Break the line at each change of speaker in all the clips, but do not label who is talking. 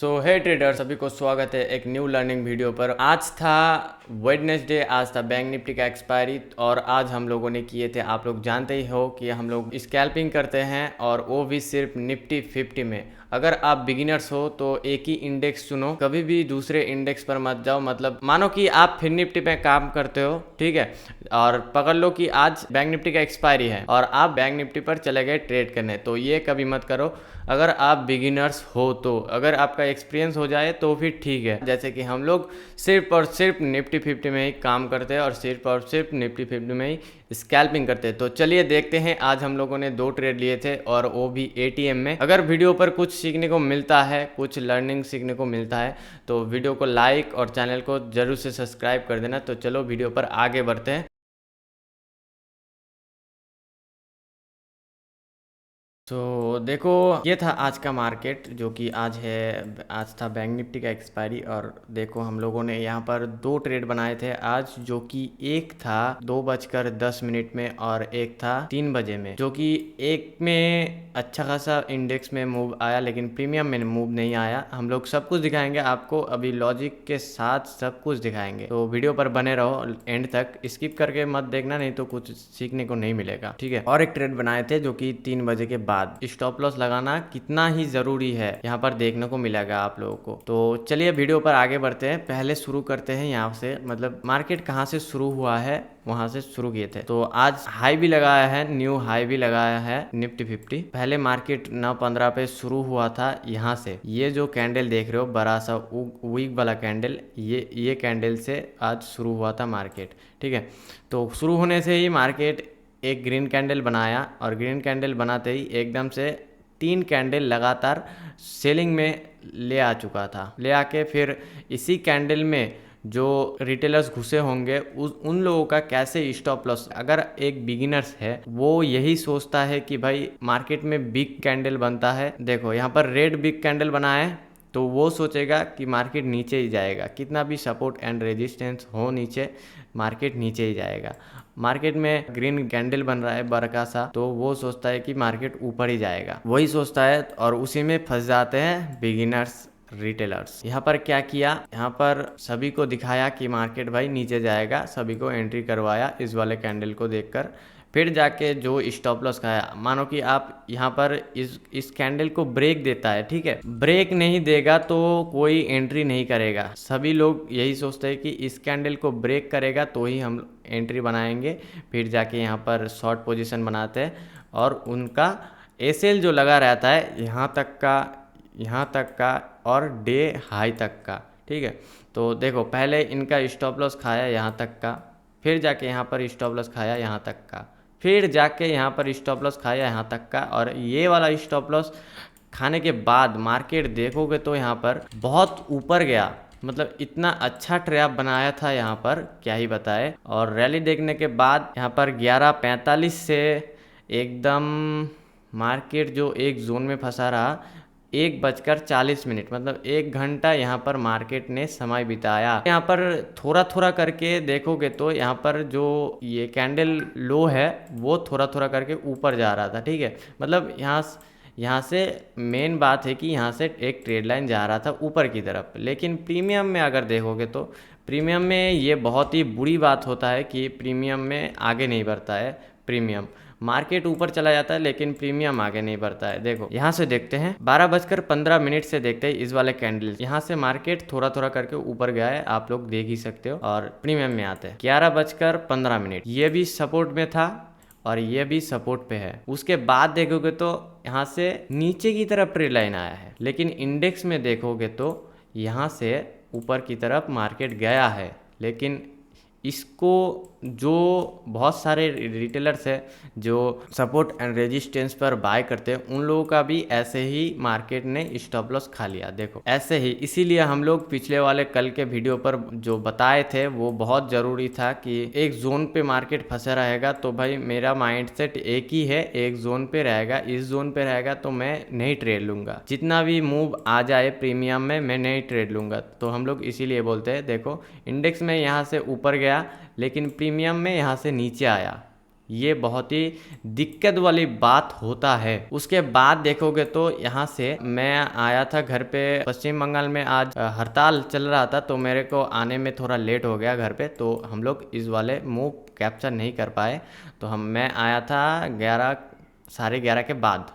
सो हे trader, सभी को स्वागत है एक न्यू लर्निंग वीडियो पर। आज था वेडनेसडे, आज था बैंक निफ्टी का एक्सपायरी और आज हम लोगों ने किए थे, आप लोग जानते ही हो कि हम लोग स्कैल्पिंग करते हैं और वो भी सिर्फ निफ्टी 50 में। अगर आप बिगिनर्स हो तो एक ही इंडेक्स चुनो, कभी भी दूसरे इंडेक्स पर मत जाओ। मतलब मानो कि आप फिर निफ्टी पे काम करते हो, ठीक है, और पकड़ लो कि आज बैंक निफ्टी का एक्सपायरी है और आप बैंक निफ्टी पर चले गए ट्रेड करने, तो ये कभी मत करो अगर आप बिगिनर्स हो तो। अगर आपका एक्सपीरियंस हो जाए तो फिर ठीक है, जैसे कि हम लोग सिर्फ और सिर्फ निफ्टी 50 में ही काम करते हैं और सिर्फ निफ्टी 50 में ही स्कैल्पिंग करते हैं। तो चलिए देखते हैं, आज हम लोगों ने 2 ट्रेड लिए थे और वो भी एटीएम में। अगर वीडियो पर कुछ सीखने को मिलता है, कुछ लर्निंग सीखने को मिलता है तो वीडियो को लाइक और चैनल को जरूर से सब्सक्राइब कर देना। तो चलो वीडियो पर आगे बढ़ते हैं। तो देखो, ये था आज का मार्केट, जो कि आज था बैंक निफ्टी का एक्सपायरी। और देखो हम लोगों ने यहाँ पर 2 ट्रेड बनाए थे आज, जो कि एक था 2:10 में और एक था 3 बजे में। जो कि एक में अच्छा खासा इंडेक्स में मूव आया लेकिन प्रीमियम में मूव नहीं आया। हम लोग सब कुछ दिखाएंगे आपको, अभी लॉजिक के साथ सब कुछ दिखाएंगे, तो वीडियो पर बने रहो एंड तक, स्किप करके मत देखना, नहीं तो कुछ सीखने को नहीं मिलेगा, ठीक है। और एक ट्रेड बनाए थे जो कि 3 बजे के बाद। स्टॉप लॉस लगाना कितना ही जरूरी है यहाँ पर देखने को मिलेगा आप लोगों को। तो चलिए वीडियो पर आगे बढ़ते हैं। पहले शुरू करते हैं यहाँ से, मतलब मार्केट कहाँ से शुरू हुआ है वहां से शुरू किए थे। तो आज हाई भी लगाया है, न्यू हाई भी लगाया है निफ्टी 50। पहले मार्केट 9:15 पे शुरू हुआ था यहाँ से। ये जो कैंडल देख रहे हो बड़ा सा वीक वाला कैंडल, ये कैंडल से आज शुरू हुआ था मार्केट, ठीक है। तो शुरू होने से ही मार्केट एक ग्रीन कैंडल बनाया और ग्रीन कैंडल बनाते ही एकदम से 3 कैंडल लगातार सेलिंग में ले आ चुका था। ले आके फिर इसी कैंडल में जो रिटेलर्स घुसे होंगे उन लोगों का कैसे स्टॉप लॉस। अगर एक बिगिनर्स है वो यही सोचता है कि भाई मार्केट में बिग कैंडल बनता है, देखो यहाँ पर रेड बिग कैंडल बना है, तो वो सोचेगा कि मार्केट नीचे ही जाएगा, कितना भी सपोर्ट एंड रेजिस्टेंस हो नीचे, मार्केट नीचे ही जाएगा। मार्केट में ग्रीन कैंडल बन रहा है बड़का सा, तो वो सोचता है कि मार्केट ऊपर ही जाएगा, वही सोचता है और उसी में फंस जाते हैं बिगिनर्स रिटेलर्स। यहाँ पर क्या किया, यहाँ पर सभी को दिखाया कि मार्केट भाई नीचे जाएगा, सभी को एंट्री करवाया इस वाले कैंडल को देखकर। फिर जाके जो स्टॉप लॉस खाया, मानो कि आप यहाँ पर इस कैंडल को ब्रेक देता है, ठीक है, ब्रेक नहीं देगा तो कोई एंट्री नहीं करेगा। सभी लोग यही सोचते हैं कि इस कैंडल को ब्रेक करेगा तो ही हम एंट्री बनाएंगे। फिर जाके यहाँ पर शॉर्ट पोजीशन बनाते हैं और उनका एसएल जो लगा रहता है यहाँ तक का और डे हाई तक का, ठीक है। तो देखो पहले इनका स्टॉप लॉस खाया यहाँ तक का, फिर जाके यहाँ पर स्टॉप लॉस खाया यहाँ तक का, फिर जाके यहाँ पर स्टॉप लॉस खाया यहाँ तक का, और ये वाला स्टॉप लॉस खाने के बाद मार्केट देखोगे तो यहाँ पर बहुत ऊपर गया। मतलब इतना अच्छा ट्रैप बनाया था यहाँ पर, क्या ही बताए। और रैली देखने के बाद यहाँ पर 11:45 से एकदम मार्केट जो एक जोन में फंसा रहा, 1:40 मतलब 1 घंटा यहाँ पर मार्केट ने समय बिताया। यहाँ पर थोड़ा थोड़ा करके देखोगे तो यहाँ पर जो ये कैंडल लो है वो थोड़ा थोड़ा करके ऊपर जा रहा था, ठीक है। मतलब यहाँ से मेन बात है कि यहाँ से एक ट्रेड लाइन जा रहा था ऊपर की तरफ। लेकिन प्रीमियम में अगर देखोगे तो प्रीमियम में ये बहुत ही बुरी बात होता है कि प्रीमियम में आगे नहीं बढ़ता है। प्रीमियम मार्केट ऊपर चला जाता है लेकिन प्रीमियम आगे नहीं बढ़ता है। देखो यहाँ से देखते हैं 12:15 से देखते हैं इस वाले कैंडल, यहाँ से मार्केट थोड़ा थोड़ा करके ऊपर गया है, आप लोग देख ही सकते हो। और प्रीमियम में आते हैं 11:15, ये भी सपोर्ट में था और ये भी सपोर्ट पे है। उसके बाद देखोगे तो यहाँ से नीचे की तरफ ट्रेड लाइन आया है, लेकिन इंडेक्स में देखोगे तो यहाँ से ऊपर की तरफ मार्केट गया है। लेकिन इसको जो बहुत सारे रिटेलर्स है जो सपोर्ट एंड रेजिस्टेंस पर बाय करते हैं, उन लोगों का भी ऐसे ही मार्केट ने स्टॉप लॉस खा लिया। देखो ऐसे ही, इसीलिए हम लोग पिछले वाले कल के वीडियो पर जो बताए थे वो बहुत ज़रूरी था कि एक जोन पे मार्केट फंसा रहेगा तो भाई मेरा माइंडसेट एक ही है, एक जोन पे रहेगा, इस जोन पे रहेगा तो मैं नहीं ट्रेड लूंगा, जितना भी मूव आ जाए प्रीमियम में मैं नहीं ट्रेड लूंगा। तो हम लोग इसीलिए बोलते हैं, देखो इंडेक्स में यहाँ से ऊपर गया लेकिन प्रीमियम में यहाँ से नीचे आया, ये बहुत ही दिक्कत वाली बात होता है। उसके बाद देखोगे तो यहाँ से मैं आया था घर पे, पश्चिम बंगाल में आज हड़ताल चल रहा था, तो मेरे को आने में थोड़ा लेट हो गया घर पे, तो हम लोग इस वाले मूव कैप्चर नहीं कर पाए। तो मैं आया था 11 साढ़े 11 के बाद,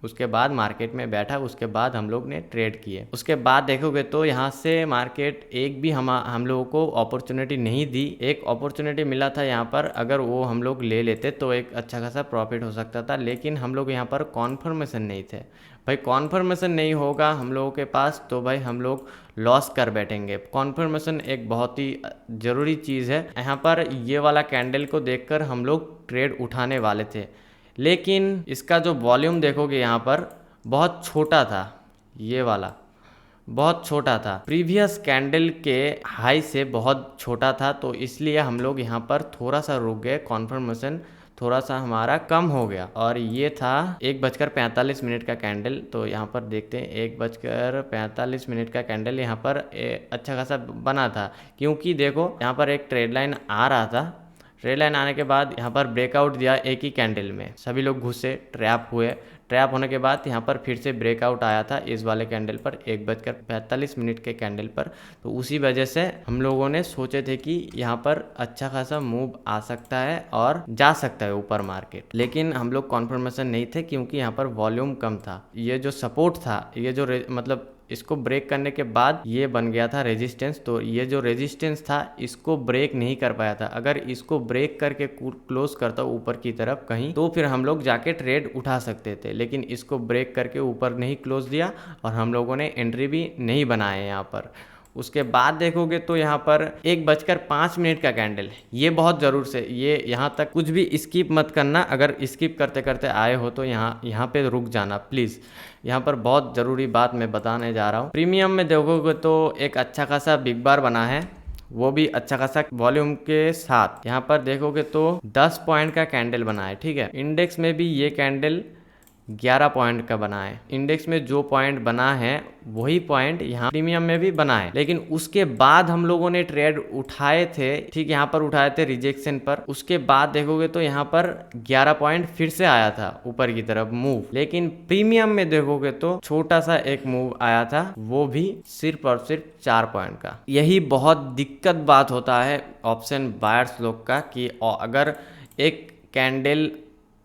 उसके बाद मार्केट में बैठा, उसके बाद हम लोग ने ट्रेड किए। उसके बाद देखोगे तो यहाँ से मार्केट एक भी हम लोगों को अपॉर्चुनिटी नहीं दी। एक अपॉर्चुनिटी मिला था यहाँ पर, अगर वो हम लोग ले लेते तो एक अच्छा खासा प्रॉफिट हो सकता था, लेकिन हम लोग यहाँ पर कॉन्फर्मेशन नहीं थे। भाई कॉन्फर्मेशन नहीं होगा हम लोगों के पास तो भाई हम लोग लॉस कर बैठेंगे। कॉन्फर्मेशन एक बहुत ही ज़रूरी चीज़ है। यहाँ पर ये वाला कैंडल को देखकर हम लोग ट्रेड उठाने वाले थे, लेकिन इसका जो वॉल्यूम देखोगे यहाँ पर बहुत छोटा था, ये वाला बहुत छोटा था, प्रीवियस कैंडल के हाई से बहुत छोटा था, तो इसलिए हम लोग यहाँ पर थोड़ा सा रुक गए, कॉन्फर्मेशन थोड़ा सा हमारा कम हो गया। और ये था 1:45 का कैंडल। तो यहाँ पर देखते हैं 1:45 का कैंडल यहाँ पर अच्छा खासा बना था, क्योंकि देखो यहाँ पर एक ट्रेड लाइन आ रहा था। ट्रेड लाइन आने के बाद यहाँ पर ब्रेकआउट दिया एक ही कैंडल में, सभी लोग घुसे, ट्रैप हुए। ट्रैप होने के बाद यहाँ पर फिर से ब्रेकआउट आया था इस वाले कैंडल पर 1:45 के कैंडल पर। तो उसी वजह से हम लोगों ने सोचे थे कि यहाँ पर अच्छा खासा मूव आ सकता है और जा सकता है ऊपर मार्केट, लेकिन हम लोग कॉन्फर्मेशन नहीं थे क्योंकि यहाँ पर वॉल्यूम कम था। ये जो सपोर्ट था, ये जो मतलब इसको ब्रेक करने के बाद ये बन गया था रेजिस्टेंस। तो ये जो रेजिस्टेंस था इसको ब्रेक नहीं कर पाया था। अगर इसको ब्रेक करके क्लोज करता ऊपर की तरफ कहीं, तो फिर हम लोग जाके ट्रेड उठा सकते थे, लेकिन इसको ब्रेक करके ऊपर नहीं क्लोज दिया और हम लोगों ने एंट्री भी नहीं बनाए यहाँ पर। उसके बाद देखोगे तो यहाँ पर 1:05 का कैंडल, ये बहुत ज़रूर से, ये यहाँ तक कुछ भी स्किप मत करना। अगर स्किप करते करते आए हो तो यहाँ पे रुक जाना प्लीज़। यहाँ पर बहुत ज़रूरी बात मैं बताने जा रहा हूँ। प्रीमियम में देखोगे तो एक अच्छा खासा बिग बार बना है, वो भी अच्छा खासा वॉल्यूम के साथ। यहाँ पर देखोगे तो 10 पॉइंट का कैंडल बना है, ठीक है। इंडेक्स में भी ये कैंडल 11 पॉइंट का बना है। इंडेक्स में जो पॉइंट बना है वही पॉइंट यहाँ प्रीमियम में भी बना है, लेकिन उसके बाद हम लोगों ने ट्रेड उठाए थे, ठीक, यहाँ पर उठाए थे रिजेक्शन पर। उसके बाद देखोगे तो यहाँ पर 11 पॉइंट फिर से आया था ऊपर की तरफ मूव, लेकिन प्रीमियम में देखोगे तो छोटा सा एक मूव आया था, वो भी सिर्फ और सिर्फ 4 पॉइंट का। यही बहुत दिक्कत बात होता है ऑप्शन बायर्स लोग का, कि अगर एक कैंडल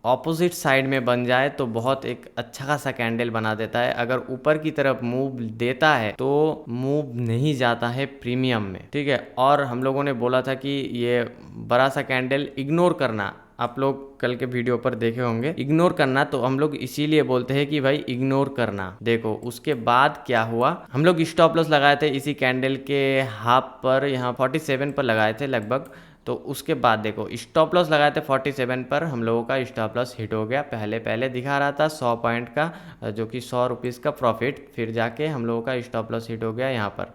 ऑपोजिट साइड में बन जाए तो बहुत एक अच्छा खासा कैंडल बना देता है। अगर ऊपर की तरफ मूव देता है तो मूव नहीं जाता है प्रीमियम में, ठीक है। और हम लोगों ने बोला था कि ये बड़ा सा कैंडल इग्नोर करना, आप लोग कल के वीडियो पर देखे होंगे, इग्नोर करना। तो हम लोग इसीलिए बोलते हैं कि भाई इग्नोर करना। देखो उसके बाद क्या हुआ, हम लोग स्टॉप लॉस लगाए थे इसी कैंडल के हाफ पर, यहाँ 47 पर लगाए थे लगभग। तो उसके बाद देखो स्टॉप लॉस लगाए थे 47 पर, हम लोगों का स्टॉप लॉस हिट हो गया। पहले दिखा रहा था 100 पॉइंट का, जो कि 100 रुपीज़ का प्रॉफिट, फिर जाके हम लोगों का स्टॉप लॉस हिट हो गया यहाँ पर।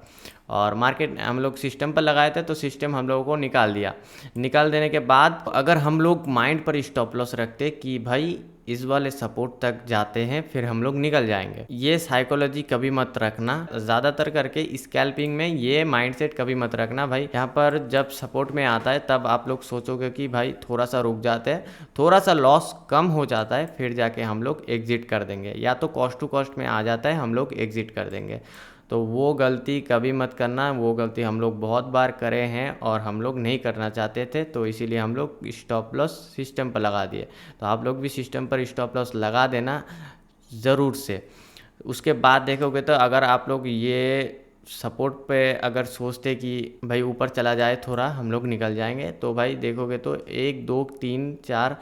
और मार्केट हम लोग सिस्टम पर लगाए थे तो सिस्टम हम लोगों को निकाल दिया। निकाल देने के बाद अगर हम लोग माइंड पर स्टॉप लॉस रखते कि भाई इस वाले सपोर्ट तक जाते हैं फिर हम लोग निकल जाएंगे, ये साइकोलॉजी कभी मत रखना। ज़्यादातर करके स्कैल्पिंग में ये माइंडसेट कभी मत रखना। भाई यहाँ पर जब सपोर्ट में आता है तब आप लोग सोचोगे कि भाई थोड़ा सा रुक जाते हैं, थोड़ा सा लॉस कम हो जाता है, फिर जाके हम लोग एग्जिट कर देंगे, या तो कॉस्ट टू कॉस्ट में आ जाता है हम लोग एग्जिट कर देंगे। तो वो गलती कभी मत करना। वो गलती हम लोग बहुत बार करे हैं और हम लोग नहीं करना चाहते थे, तो इसीलिए हम लोग स्टॉप लॉस सिस्टम पर लगा दिए। तो आप लोग भी सिस्टम पर स्टॉप लॉस लगा देना ज़रूर से। उसके बाद देखोगे तो अगर आप लोग ये सपोर्ट पे अगर सोचते कि भाई ऊपर चला जाए थोड़ा हम लोग निकल जाएंगे, तो भाई देखोगे तो 1 2 3 4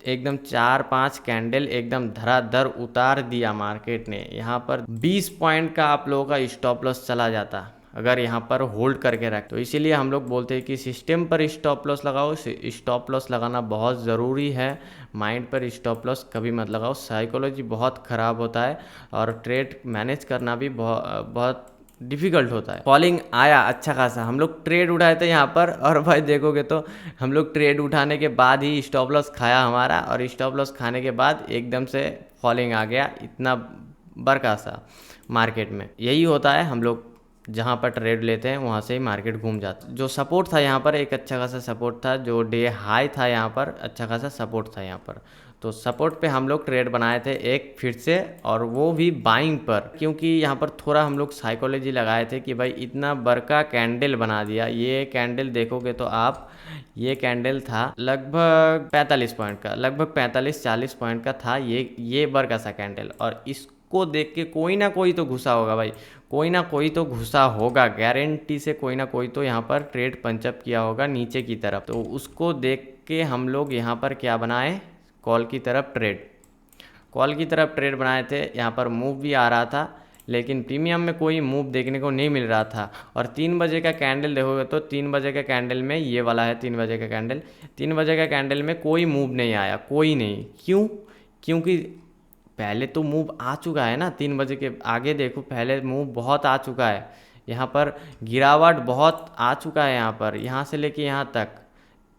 एकदम 4-5 कैंडल एकदम धराधर उतार दिया मार्केट ने। यहाँ पर 20 पॉइंट का आप लोगों का स्टॉप लॉस चला जाता अगर यहाँ पर होल्ड करके रख। तो इसीलिए हम लोग बोलते हैं कि सिस्टम पर स्टॉप लॉस लगाओ। स्टॉप लॉस लगाना बहुत ज़रूरी है, माइंड पर स्टॉप लॉस कभी मत लगाओ। साइकोलॉजी बहुत ख़राब होता है और ट्रेड मैनेज करना भी बहुत डिफ़िकल्ट होता है। फॉलिंग आया अच्छा खासा, हम लोग ट्रेड उठाए थे यहाँ पर, और भाई देखोगे तो हम लोग ट्रेड उठाने के बाद ही स्टॉप लॉस खाया हमारा, और स्टॉप लॉस खाने के बाद एकदम से फॉलिंग आ गया इतना बड़का सा मार्केट में। यही होता है, हम लोग जहाँ पर ट्रेड लेते हैं वहाँ से ही मार्केट घूम जाता है। जो सपोर्ट था यहाँ पर एक अच्छा खासा सपोर्ट था, जो डे हाई था यहाँ पर अच्छा खासा सपोर्ट था यहाँ पर। तो सपोर्ट पे हम लोग ट्रेड बनाए थे एक फिर से, और वो भी बाइंग पर, क्योंकि यहाँ पर थोड़ा हम लोग साइकोलॉजी लगाए थे कि भाई इतना बड़का कैंडल बना दिया। ये कैंडल देखोगे तो आप, ये कैंडल था लगभग 45 पॉइंट का, लगभग 45-40 पॉइंट का था ये बड़का सा कैंडल। और इसको देख के कोई ना कोई तो घुसा होगा भाई, कोई ना कोई तो घुसा होगा, गारंटी से कोई ना कोई तो यहाँ पर ट्रेड पंचअप किया होगा नीचे की तरफ। तो उसको देख के हम लोग यहाँ पर क्या बनाए, कॉल की तरफ ट्रेड बनाए थे। यहाँ पर मूव भी आ रहा था, लेकिन प्रीमियम में कोई मूव देखने को नहीं मिल रहा था। और 3 बजे का कैंडल देखोगे तो 3 बजे का कैंडल में, ये वाला है 3 बजे का कैंडल, 3 बजे का कैंडल में कोई मूव नहीं आया, कोई नहीं। क्यों? क्योंकि पहले तो मूव आ चुका है ना, 3 बजे के आगे देखो पहले मूव बहुत आ चुका है। यहाँ पर गिरावट बहुत आ चुका है, यहाँ से लेके यहाँ तक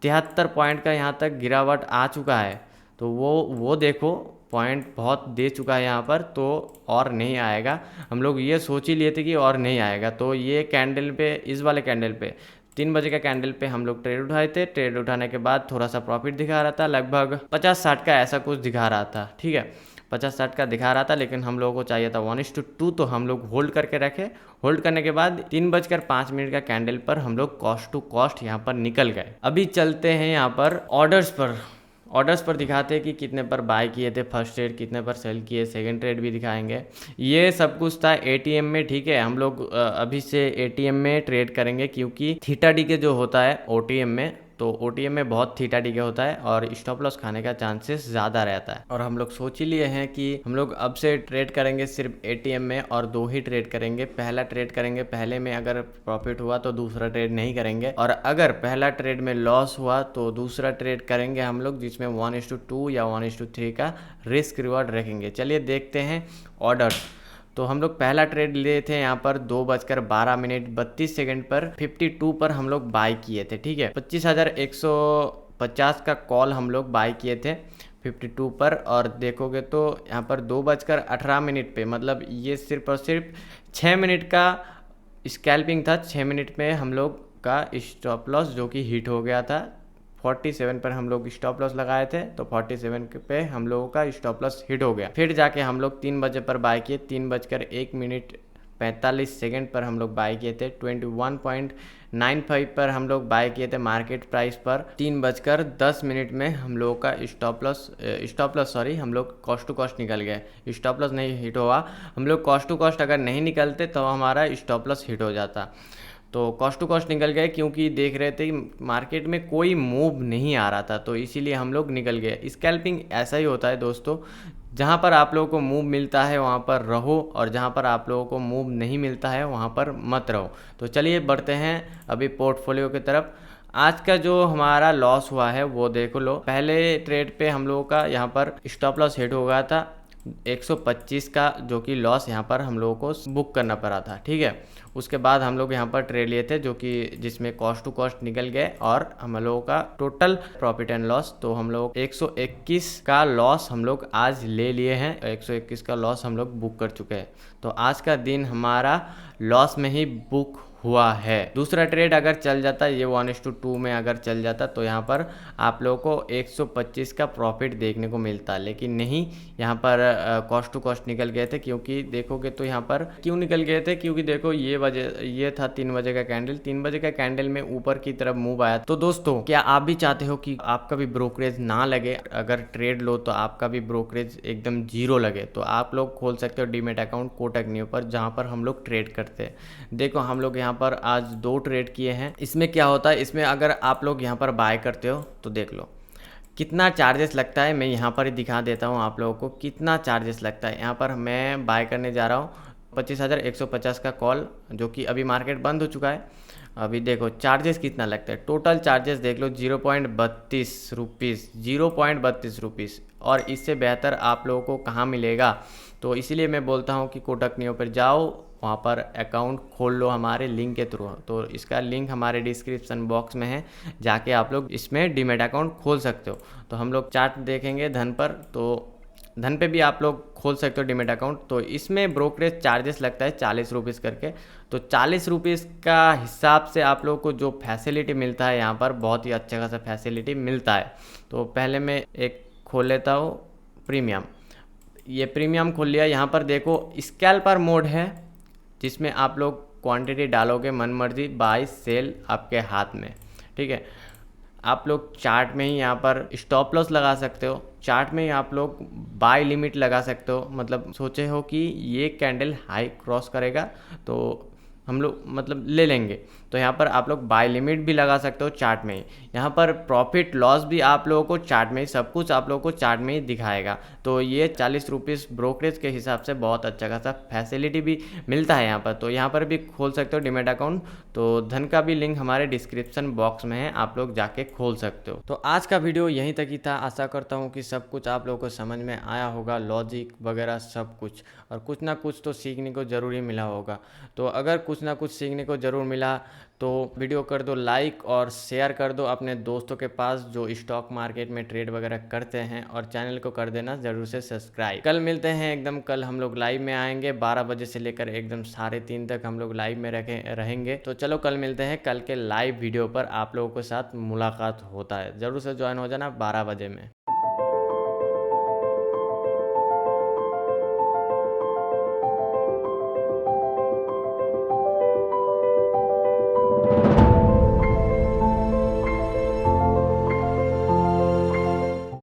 73 पॉइंट का यहाँ तक गिरावट आ चुका है। तो वो देखो पॉइंट बहुत दे चुका है यहाँ पर, तो और नहीं आएगा। हम लोग ये सोच ही लिए थे कि और नहीं आएगा। तो ये कैंडल पे, इस वाले कैंडल पे 3 बजे का कैंडल पे हम लोग ट्रेड उठाए थे। ट्रेड उठाने के बाद थोड़ा सा प्रॉफिट दिखा रहा था, लगभग 50-60 का ऐसा कुछ दिखा रहा था, ठीक है, 50-60 का दिखा रहा था। लेकिन हम लोगों को चाहिए था 1:2, तो हम लोग होल्ड करके रखे। होल्ड करने के बाद 3:05 का कैंडल पर हम लोग कॉस्ट टू कॉस्ट यहाँ पर निकल गए। अभी चलते हैं यहाँ पर ऑर्डर्स पर दिखाते हैं कि कितने पर बाय किए थे फर्स्ट ट्रेड, कितने पर सेल किए, सेकंड ट्रेड भी दिखाएंगे। ये सब कुछ था एटीएम में, ठीक है। हम लोग अभी से एटीएम में ट्रेड करेंगे, क्योंकि थीटा डी के जो होता है ओटीएम में, तो ओटीएम में बहुत थीटा डी के होता है और स्टॉप लॉस खाने का चांसेस ज़्यादा रहता है। और हम लोग सोच ही लिए हैं कि हम लोग अब से ट्रेड करेंगे सिर्फ एटीएम में, और 2 ही ट्रेड करेंगे। पहला ट्रेड करेंगे, पहले में अगर प्रॉफिट हुआ तो दूसरा ट्रेड नहीं करेंगे, और अगर पहला ट्रेड में लॉस हुआ तो दूसरा ट्रेड करेंगे हम लोग, जिसमें 1:2 या 1:3 का रिस्क रिवॉर्ड रखेंगे। चलिए देखते हैं ऑर्डर्स। तो हम लोग पहला ट्रेड लिए थे यहाँ पर 2:12:32 पर 52 पर हम लोग बाय किए थे, ठीक है। 25,150 का कॉल हम लोग बाय किए थे 52 पर। और देखोगे तो यहाँ पर 2:18 पे, मतलब ये सिर्फ और सिर्फ 6 मिनट का स्कैल्पिंग था। 6 मिनट में हम लोग का स्टॉप लॉस जो कि हिट हो गया था। 47 पर हम लोग स्टॉप लॉस लगाए थे, तो 47 पे हम लोगों का स्टॉप लॉस हिट हो गया। फिर जाके हम लोग 3 बजे पर बाय किए, 3:01:45 पर हम लोग बाय किए थे। 21.95 पर हम लोग बाय किए थे मार्केट प्राइस पर। 3:10 में हम लोगों का स्टॉप लॉस हम लोग कॉस्ट टू कॉस्ट निकल गए। स्टॉप लॉस नहीं हिट हुआ, हम लोग कॉस्ट टू कॉस्ट अगर नहीं निकलते तो हमारा स्टॉप लॉस हिट हो जाता। तो कॉस्ट टू कॉस्ट निकल गए, क्योंकि देख रहे थे मार्केट में कोई मूव नहीं आ रहा था, तो इसीलिए हम लोग निकल गए। स्कैल्पिंग ऐसा ही होता है दोस्तों, जहाँ पर आप लोगों को मूव मिलता है वहाँ पर रहो, और जहाँ पर आप लोगों को मूव नहीं मिलता है वहाँ पर मत रहो। तो चलिए बढ़ते हैं अभी पोर्टफोलियो की तरफ। आज का जो हमारा लॉस हुआ है वो देखो लो। पहले ट्रेड पे हम लोगों का यहाँ पर स्टॉप लॉस हिट हो गया था 125 का, जो कि लॉस यहाँ पर हम लोगों को बुक करना पड़ा था, ठीक है। उसके बाद हम लोग यहाँ पर ट्रेड लिए थे, जो कि जिसमें कॉस्ट टू कॉस्ट निकल गए, और हम लोगों का टोटल प्रॉफिट एंड लॉस, तो हम लोग 121 का लॉस हम लोग आज ले लिए हैं। 121 का लॉस हम लोग बुक कर चुके हैं। तो आज का दिन हमारा लॉस में ही बुक हुआ है। दूसरा ट्रेड अगर चल जाता, ये 1:2 में अगर चल जाता, तो यहाँ पर आप लोगों को 125 का प्रॉफिट देखने को मिलता, लेकिन नहीं, यहाँ पर कॉस्ट टू कॉस्ट निकल गए थे। क्योंकि देखोगे तो यहाँ पर क्यों निकल गए थे, क्योंकि देखो ये था 3 बजे का कैंडल। 3 बजे का कैंडल में ऊपर की तरफ मूव आया। तो दोस्तों, क्या आप भी चाहते हो कि आपका भी ब्रोकरेज ना लगे, अगर ट्रेड लो तो आपका भी ब्रोकरेज एकदम जीरो लगे, तो आप लोग खोल सकते हो डीमेट अकाउंट कोटक न्यू पर, जहाँ पर हम लोग ट्रेड करते हैं। देखो हम लोग यहाँ पर आज 2 ट्रेड किए हैं। इसमें क्या होता है, इसमें अगर आप लोग यहाँ पर बाय करते हो तो देख लो कितना चार्जेस लगता है। मैं यहाँ पर ही दिखा देता हूँ आप लोगों को कितना चार्जेस लगता है। यहाँ पर मैं बाय करने जा रहा हूँ 25,150 का कॉल, जो कि अभी मार्केट बंद हो चुका है। अभी देखो चार्जेस कितना लगता है, टोटल चार्जेस देख लो 0.32 रुपीज़, 0.32 रुपीज़। और इससे बेहतर आप लोगों को कहाँ मिलेगा। तो इसीलिए मैं बोलता हूँ कि कोटक न्यू पर जाओ, वहाँ पर अकाउंट खोल लो हमारे लिंक के थ्रू। तो इसका लिंक हमारे डिस्क्रिप्शन बॉक्स में है, जाके आप लोग इसमें डीमेट अकाउंट खोल सकते हो। तो हम लोग चार्ट देखेंगे धन पर, तो धन पे भी आप लोग खोल सकते हो डीमेट अकाउंट। तो इसमें ब्रोकरेज चार्जेस लगता है 40 रुपीज़ करके। तो 40 रुपीज़ का हिसाब से आप लोग को जो फैसिलिटी मिलता है यहाँ पर, बहुत ही अच्छा खासा फैसिलिटी मिलता है। तो पहले मैं एक खोल लेता हूँ प्रीमियम। ये प्रीमियम खोल लिया। यहाँ पर देखो स्कैल्पर मोड है, जिसमें आप लोग क्वांटिटी डालोगे मन मर्जी, बाय सेल आपके हाथ में, ठीक है। आप लोग चार्ट में ही यहाँ पर स्टॉप लॉस लगा सकते हो। चार्ट में ही आप लोग बाय लिमिट लगा सकते हो। मतलब सोचे हो कि ये कैंडल हाई क्रॉस करेगा तो हम लोग मतलब ले लेंगे, तो यहाँ पर आप लोग बाय लिमिट भी लगा सकते हो चार्ट में ही। यहाँ पर प्रॉफिट लॉस भी आप लोगों को चार्ट में ही, सब कुछ आप लोगों को चार्ट में ही दिखाएगा। तो ये 40 रुपीज़ ब्रोकरेज के हिसाब से बहुत अच्छा खासा फैसिलिटी भी मिलता है यहाँ पर। तो यहाँ पर भी खोल सकते हो डीमैट अकाउंट। तो धन का भी लिंक हमारे डिस्क्रिप्शन बॉक्स में है, आप लोग जाके खोल सकते हो। तो आज का वीडियो यहीं तक ही था। आशा करता हूँ कि सब कुछ आप लोगों को समझ में आया होगा, लॉजिक वगैरह सब कुछ, और कुछ ना कुछ तो सीखने को ज़रूर ही मिला होगा। तो अगर कुछ ना कुछ सीखने को ज़रूर मिला तो वीडियो कर दो लाइक और शेयर कर दो अपने दोस्तों के पास जो स्टॉक मार्केट में ट्रेड वगैरह करते हैं, और चैनल को कर देना ज़रूर से सब्सक्राइब। कल मिलते हैं एकदम, कल हम लोग लाइव में आएंगे 12 बजे से लेकर एकदम 3:30 तक हम लोग लाइव में रहेंगे। तो चलो कल मिलते हैं, कल के लाइव वीडियो पर आप लोगों के साथ मुलाकात होता है। ज़रूर से ज्वाइन हो जाना 12 बजे में।